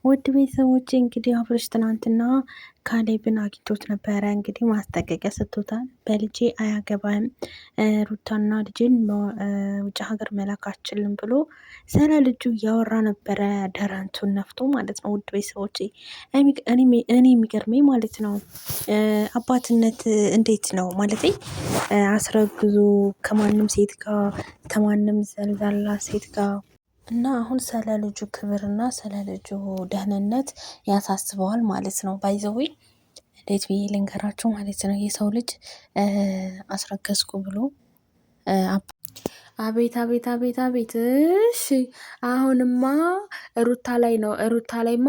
ውድ ቤተሰቦቼ እንግዲህ አብርሽ ትናንትና ካሌብን አግኝቶት ነበረ። እንግዲህ ማስጠንቀቂያ ሰጥቶታል። በልጄ አያገባም ሩታና ልጅን ውጭ ሀገር መላክ አችልም ብሎ ስለ ልጁ እያወራ ነበረ። ደረንቱን ነፍቶ ማለት ነው። ውድ ቤተሰቦቼ እኔ የሚገርመኝ ማለት ነው አባትነት እንዴት ነው ማለት አስረግዞ ከማንም ሴት ጋር ከማንም ዘልዛላ ሴት ጋር እና አሁን ስለ ልጁ ክብርና ስለ ልጁ ደህንነት ያሳስበዋል ማለት ነው። ባይዘዌ እንዴት ብዬ ልንገራችሁ ማለት ነው። የሰው ልጅ አስረገዝኩ ብሎ አቤት አቤት አቤት አቤት። እሺ አሁንማ ሩታ ላይ ነው። ሩታ ላይማ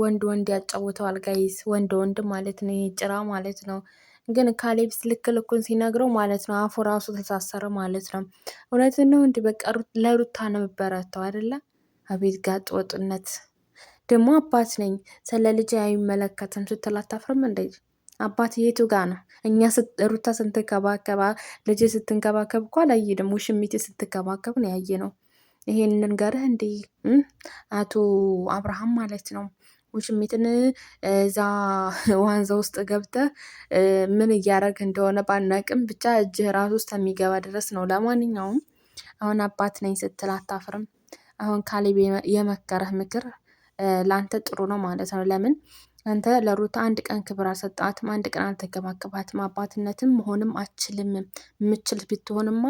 ወንድ ያጫውተዋል ጋይስ፣ ወንድ ማለት ነው። ይሄ ጭራ ማለት ነው። ግን ካሌብስ ልክ ልኩን ሲነግረው ማለት ነው አፉ ራሱ ተሳሰረ ማለት ነው። እውነትን ነው እንዲህ በቃ ለሩታ ነው የምበረታው አይደለ? አቤት ጋጥ ወጥነት ደግሞ አባት ነኝ ስለ ልጅ አይመለከትም ስትል አታፍርም እንዴ? አባት የቱ ጋ ነው? እኛ ሩታ ስትንከባከባ ልጅ ስትንከባከብ እኮ አላየንም። ውሽሚት ስትንከባከብ ነው ያየ ነው። ይሄን ንገርህ እንዴ አቶ አብርሃም ማለት ነው። ውሽሚትን እዛ ዋንዛ ውስጥ ገብተህ ምን እያደረግ እንደሆነ ባናቅም ብቻ እጅህ ራሱ ውስጥ የሚገባ ድረስ ነው። ለማንኛውም አሁን አባት ነኝ ስትል አታፍርም? አሁን ካሌብ የመከረህ ምክር ለአንተ ጥሩ ነው ማለት ነው። ለምን አንተ ለሩታ አንድ ቀን ክብር አልሰጣትም፣ አንድ ቀን አልተንከባከባትም። አባትነትም መሆንም አችልም። የምችል ብትሆንማ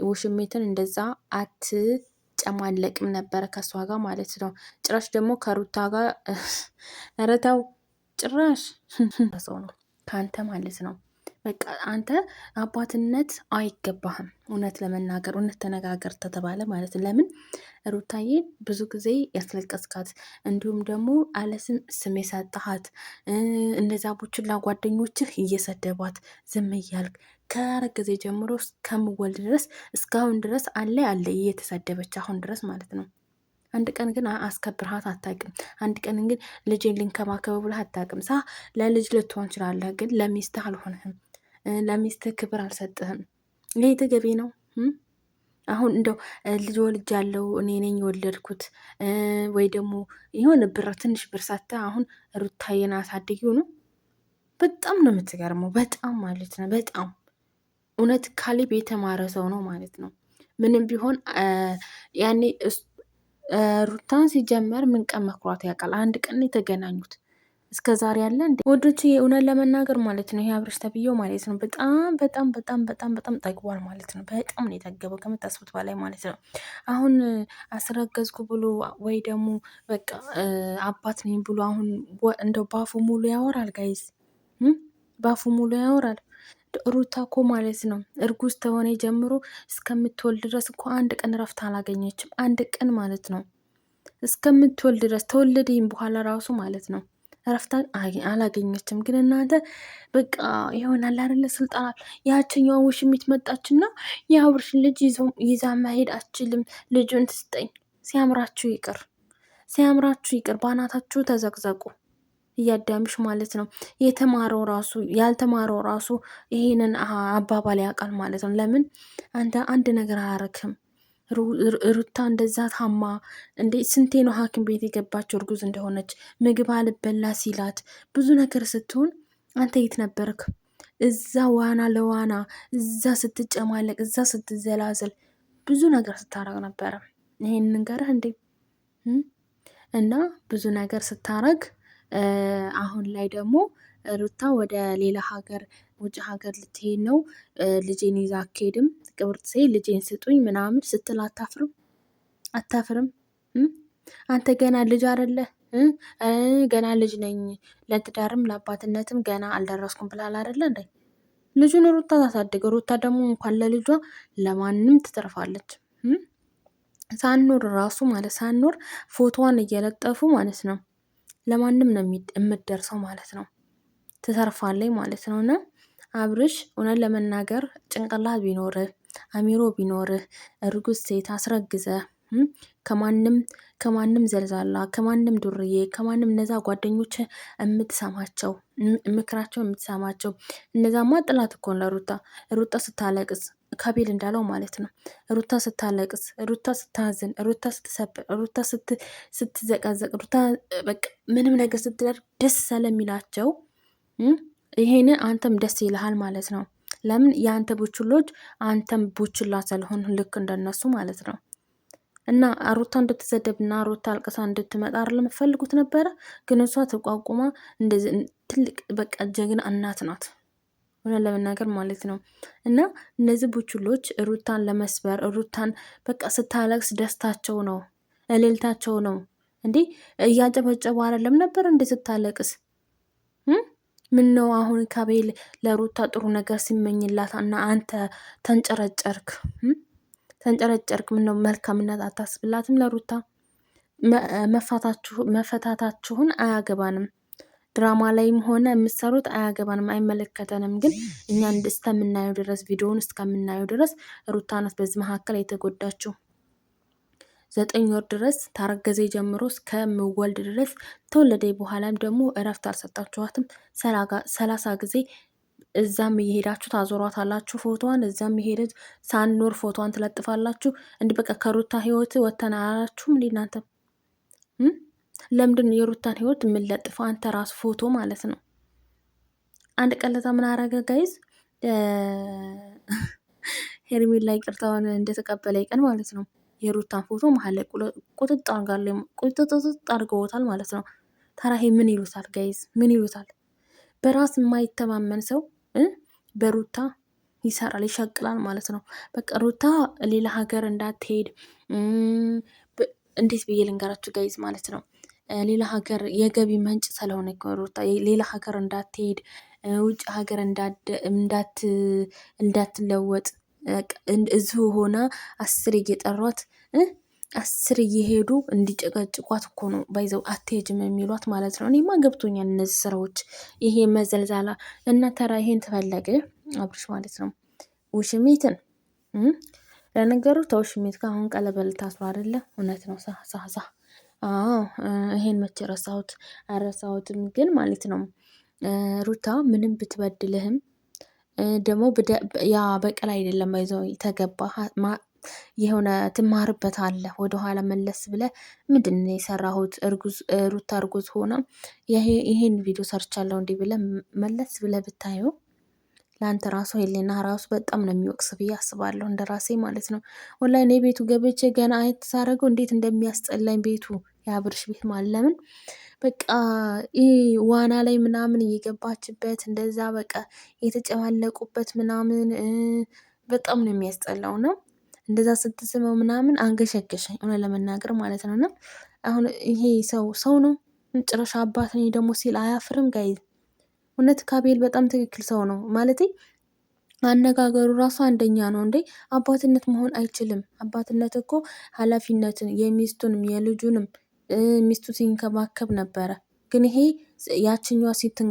ውሽሜትን እንደዛ አትጨማለቅም ነበረ ከእሷ ጋር ማለት ነው። ጭራሽ ደግሞ ከሩታ ጋር ኧረ ተው ጭራሽ ሰው ነው ከአንተ ማለት ነው። በቃ አንተ አባትነት አይገባህም። እውነት ለመናገር እውነት ተነጋገር ተተባለ ማለት ለምን ሩታዬ ብዙ ጊዜ ያስለቀስካት እንዲሁም ደግሞ አለስም ስም የሰጠሃት እነዛ ቡችላ ጓደኞችህ እየሰደቧት ዝም እያልክ ከረገዜ ጀምሮ እስከምወልድ ድረስ እስካሁን ድረስ አለ እየተሰደበች አሁን ድረስ ማለት ነው። አንድ ቀን ግን አስከብርሃት አታውቅም። አንድ ቀን ግን ልጄን ልንከባከብ ብለህ አታውቅም። ለልጅ ልትሆን ትችላለህ፣ ግን ለሚስትህ አልሆንህም። ለሚስትህ ክብር አልሰጥህም። ይሄ ተገቢ ነው? አሁን እንደው ልጅ ወልጅ ያለው እኔ ነኝ የወለድኩት ወይ ደግሞ የሆነ ብር ትንሽ ብር ሳታ አሁን ሩታዬን አሳድጊው ነው። በጣም ነው የምትገርመው። በጣም ማለት ነው። በጣም እውነት ካሌብ የተማረ ሰው ነው ማለት ነው። ምንም ቢሆን ያኔ ሩታን ሲጀመር ምን ቀን መክሯት ያውቃል? አንድ ቀን የተገናኙት እስከ ዛሬ ያለ እንዴ ወዶች፣ እውነት ለመናገር ማለት ነው ይሄ አብርሽ ተብዬው ማለት ነው በጣም በጣም በጣም በጣም በጣም ጠግቧል ማለት ነው። በጣም ነው የጠገበው ከምታስቡት በላይ ማለት ነው። አሁን አስረገዝኩ ብሎ ወይ ደግሞ በቃ አባት ነኝ ብሎ አሁን እንደው ባፉ ሙሉ ያወራል ጋይስ፣ ባፉ ሙሉ ያወራል። ሩታ እኮ ማለት ነው እርጉዝ ተሆነ ጀምሮ እስከምትወልድ ድረስ እኮ አንድ ቀን ረፍት አላገኘችም። አንድ ቀን ማለት ነው እስከምትወልድ ድረስ ተወለደኝ በኋላ ራሱ ማለት ነው ረፍታ አላገኘችም። ግን እናንተ በቃ ይሆናል አይደለ ስልጣናት ያችኛዋ ውሽሚት መጣችና የአብርሽን ልጅ ይዛ መሄድ አችልም፣ ልጁን ትስጠኝ። ሲያምራችሁ ይቅር፣ ሲያምራችሁ ይቅር። ባናታችሁ ተዘቅዘቁ እያዳምሽ ማለት ነው። የተማረው ራሱ ያልተማረው ራሱ ይሄንን አባባል ያውቃል ማለት ነው። ለምን አንተ አንድ ነገር አያረክም? ሩታ እንደዛ ታማ እንዴ ስንቴ ነው ሐኪም ቤት የገባቸው እርጉዝ እንደሆነች ምግብ አልበላ ሲላት ብዙ ነገር ስትሆን አንተ የት ነበርክ? እዛ ዋና ለዋና እዛ ስትጨማለቅ እዛ ስትዘላዘል ብዙ ነገር ስታረግ ነበረ። ይሄን ንገረህ እንዴ እና ብዙ ነገር ስታረግ አሁን ላይ ደግሞ ሩታ ወደ ሌላ ሀገር ውጭ ሀገር ልትሄድ ነው። ልጄን ይዛ አትሄድም። ቅብርት ልጄን ስጡኝ ምናምን ስትል አታፍርም? አታፍርም? አንተ ገና ልጅ አይደለህ? ገና ልጅ ነኝ ለትዳርም ለአባትነትም ገና አልደረስኩም ብላል አይደለ እንዴ? ልጁን ሩታ ታሳድግ። ሩታ ደግሞ እንኳን ለልጇ ለማንም ትተርፋለች። ሳኖር ራሱ ማለት ሳኖር ፎቶዋን እየለጠፉ ማለት ነው ለማንም ነው የምትደርሰው ማለት ነው። ትተርፋለች ማለት ነው። እና አብርሽ እውነት ለመናገር ጭንቅላት ቢኖርህ አሚሮ ቢኖርህ እርጉዝ ሴት አስረግዘህ ከማንም ዘልዛላ ከማንም ዱርዬ ከማንም እነዛ ጓደኞች ምክራቸው የምትሰማቸው እነዛማ ጥላት እኮ ለሩታ ሩታ ስታለቅስ ካቤል እንዳለው ማለት ነው። ሩታ ስታለቅስ፣ ሩታ ስታዝን፣ ሩታ ስትሰብር፣ ሩታ ስትዘቀዘቅ፣ ሩታ በቃ ምንም ነገር ስትደርግ ደስ ስለሚላቸው ይሄንን አንተም ደስ ይልሃል ማለት ነው። ለምን የአንተ ቡችሎች አንተም ቡችላ ስለሆን ልክ እንደነሱ ማለት ነው። እና ሩታ እንድትሰደብና ሩታ አልቅሳ እንድትመጣ ለምትፈልጉት ነበረ። ግን እሷ ተቋቁማ እንደዚህ ትልቅ በቃ ጀግና እናት ናት ሆነ ለመናገር ማለት ነው። እና እነዚህ ቡችሎች ሩታን ለመስበር ሩታን በቃ ስታለቅስ ደስታቸው ነው፣ እልልታቸው ነው። እንዲህ እያጨበጨቡ አይደለም ነበር እንደ ስታለቅስ ምን ነው አሁን ካቤል ለሩታ ጥሩ ነገር ሲመኝላት እና አንተ ተንጨረጨርክ ተንጨረጨርክ። ምን ነው መልካምነት አታስብላትም ለሩታ? መፈታታችሁን አያገባንም፣ ድራማ ላይም ሆነ የምትሰሩት አያገባንም፣ አይመለከተንም። ግን እኛ እስከምናየው ድረስ ቪዲዮውን እስከምናየው ድረስ ሩታ ናት በዚህ መካከል የተጎዳችው። 9 ወር ድረስ ታረገዘ ጀምሮ እስከምወልድ ድረስ ተወለደ በኋላም ደግሞ እረፍት አልሰጣችኋትም። 30 ጊዜ እዛም እየሄዳችሁ ታዞሯታላችሁ ፎቶዋን፣ እዛም እየሄደች ሳንኖር ፎቶዋን ትለጥፋላችሁ። እንዲህ በቃ ከሩታ ህይወት ወተን አላችሁም እንዴ እናንተ? ለምንድን የሩታን ህይወት የምንለጥፈው? አንተ ራሱ ፎቶ ማለት ነው። አንድ ቀለታ ምን አረገ ጋይዝ ሄርሜላ ይቅርታውን እንደተቀበለ ቀን ማለት ነው የሩታን ፎቶ መሀል ላይ ቁጥጥ አድርገውታል ማለት ነው። ታዲያ ምን ይሉታል ጋይዝ? ምን ይሉታል? በራስ የማይተማመን ሰው በሩታ ይሰራል ይሸቅላል ማለት ነው። በቃ ሩታ ሌላ ሀገር እንዳትሄድ እንዴት ብዬ ልንገራችሁ ጋይዝ ማለት ነው። ሌላ ሀገር የገቢ መንጭ ስለሆነ ሩታ ሌላ ሀገር እንዳትሄድ፣ ውጭ ሀገር እንዳትለወጥ እዚሁ ሆና 10 እየጠሯት 10 እየሄዱ እንዲጨቀጭቋት እኮ ነው ባይዘው አትሄጅም የሚሏት ማለት ነው። እኔማ ገብቶኛል እነዚህ ስራዎች፣ ይሄ መዘልዛላ እና ተራ ይሄን ተፈለገ አብርሽ ማለት ነው። ውሽሚትን ለነገሩ ተውሽሚት ከአሁን ቀለበል ታስሮ አይደለ? እውነት ነው። ሳሳ ይሄን መቼ ረሳሁት? አረሳሁትም ግን ማለት ነው ሩታ ምንም ብትበድልህም ደግሞ ያ በቀል አይደለም ባይዘው ተገባ የሆነ ትማርበት አለ። ወደኋላ መለስ ብለ ምንድን ነው የሰራሁት ሩታ እርጉዝ ሆና ይሄን ቪዲዮ ሰርቻለሁ እንዲህ ብለ መለስ ብለ ብታየው ለአንተ ራሱ ሄሌና ራሱ በጣም ነው የሚወቅስ ብዬ አስባለሁ፣ እንደ ራሴ ማለት ነው። ወላሂ እኔ ቤቱ ገብቼ ገና አየት ሳረገው እንዴት እንደሚያስጠላኝ ቤቱ የአብርሽ ቤት ማለት ለምን በቃ ዋና ላይ ምናምን እየገባችበት እንደዛ በቃ የተጨማለቁበት ምናምን በጣም ነው የሚያስጠላው ነው። እንደዛ ስትስመው ምናምን አንገሸገሸኝ ሆነ ለመናገር ማለት ነው። እና አሁን ይሄ ሰው ነው ጭራሽ አባት ነኝ ደግሞ ሲል አያፍርም ጋይዝ? እውነት ካቤል በጣም ትክክል ሰው ነው ማለት አነጋገሩ ራሱ አንደኛ ነው እንዴ። አባትነት መሆን አይችልም። አባትነት እኮ ኃላፊነትን የሚስቱንም የልጁንም ሚስቱ ሲንከባከብ ነበረ። ግን ይሄ ያችኛዋ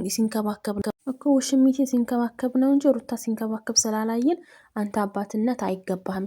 ሲንከባከብ እኮ ውሽሚቴ ሲንከባከብ ነው እንጂ ሩታ ሲንከባከብ ስላላየን አንተ አባትነት አይገባህም።